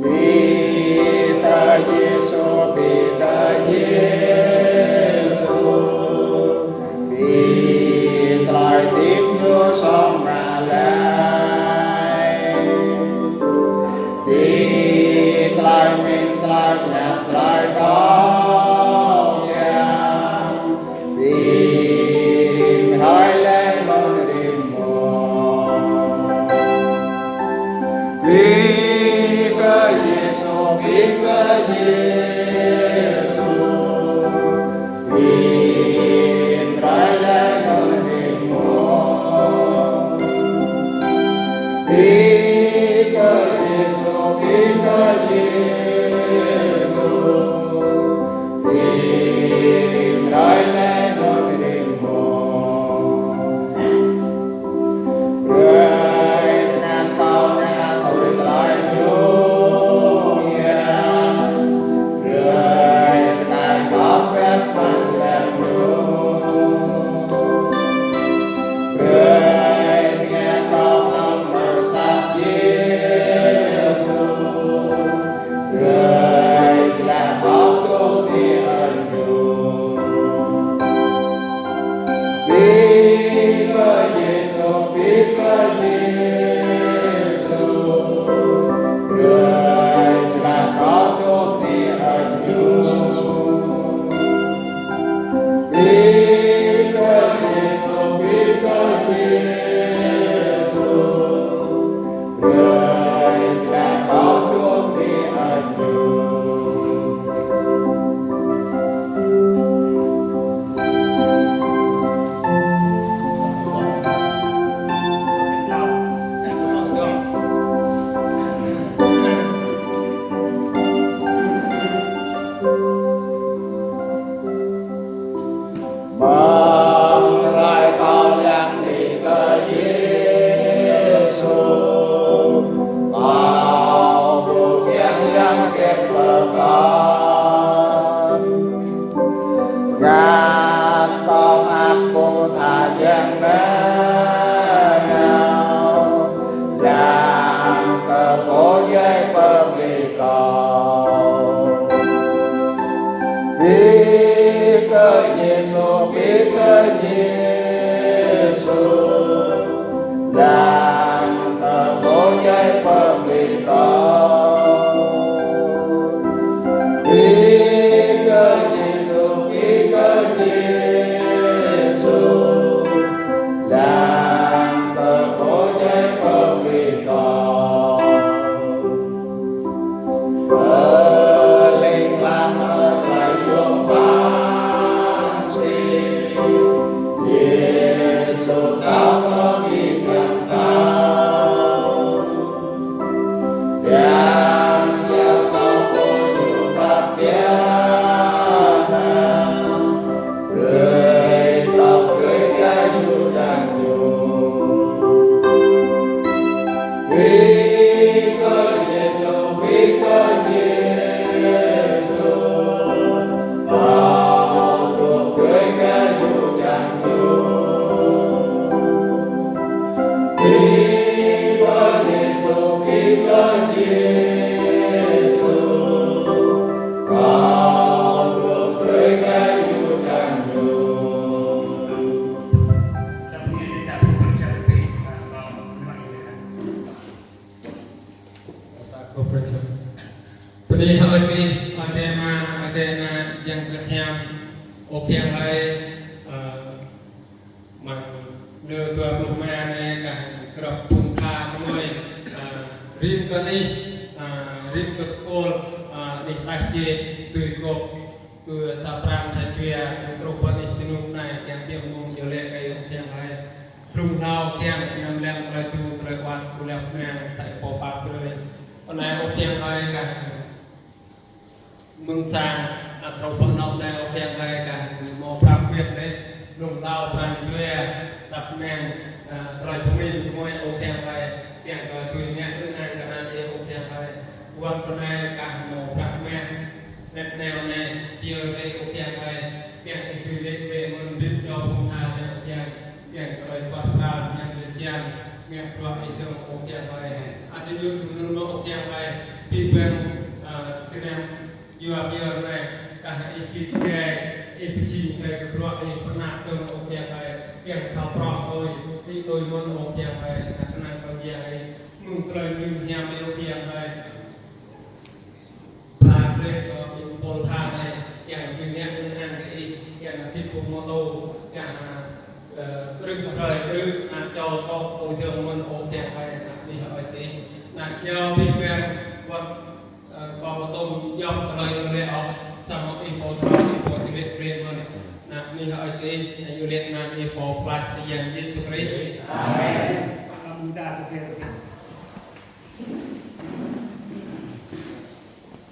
Bita Yesu, Bita Yesu, Bita tiếp vô sông mà lại, Bita mình lại nhặt lại có nhà, Bita nói lên môn riêng một, Bita Yesu, Bita Yesu, Bita nói lên môn riêng một, Bita Yesu, Bita Yesu, Bita nói lên môn riêng một, người nam tao nhà tôi lại nhung nhà, người ta có phép phận làm đúng, người nghe con lòng mở sát Giêsu, người là bóng tốt đi ơn đúng. Bika Yesu, Bika Yesu, người là có tốt đi ơn đúng. Bika Yesu, Bika Yesu, người là có tốt đi ơn đúng. Mong lại con đang đi cơ Giêsu, bao buộc gian gian kết vợ con, gạt con ác cô thả gian bé nào, làm cờ cố dây bơm đi cầu. Bika Yesu, Bika Yesu, làm thờ cố dây bơm đi con. Bika Yesu, Bika Yesu, làm thờ cố dây bơm đi con. Linh làm ở tại chuông ban si, Giêsu cao có đi càng cao, đem theo cao cô chủ pháp biết nào, rơi tóc rơi cái dù chẳng dù. Bika Yesu, Bika Yesu, bao thuộc cưới cái dù chẳng dù. Bika Yesu, Bika Yesu, bao thuộc cưới cái dù chẳng dù. Beri hal ini ada yang bertiang, opiang hai, mak đưa tua rumah này cả kerap pun kha noi, rim cái này, rim cái col, đi tay chế, tùy cột, tùy sapram sai chia, trục bát istinuk này, yang tiap mung jole kai opiang hai, rung thao kiang nam lem trai tu trai quan kulem nang sai popa trai, này opiang hai cả mừng sang trâu phân nông này ok hay cả mò prap việt đấy nung tao pran chơi tập men rồi chúng mình mua ok hay tiền rồi tùy nhẹ thứ này cả anh em ok hay quan con này cả mò prap men net nèo này tiêu đây ok hay tiền thì tùy lên về mình biết cho không hao này ok tiền rồi soát ra nhận được tiền nghe qua ý tưởng ok hay anh đi lưu thứ nó ok hay people kena jual này cả ít cái ít chi cái loại phần nào tôi ok cái thảo prọ tôi thì tôi muốn ok cái này còn gì ấy mùng trời mùng nhà mới ok cái thà cái bồn thà này cái như nhẹ như này cái thịt của mô tô cái rừng trời rừng cho tôi thường muốn ok cái đi hỏi thì chiều bình thường vật có tôi dòng lời ở sama info chỉ biết riêng mình mình hỏi cái yêu liên nam info phát hiện Giêsu Christ. Amen. Amin.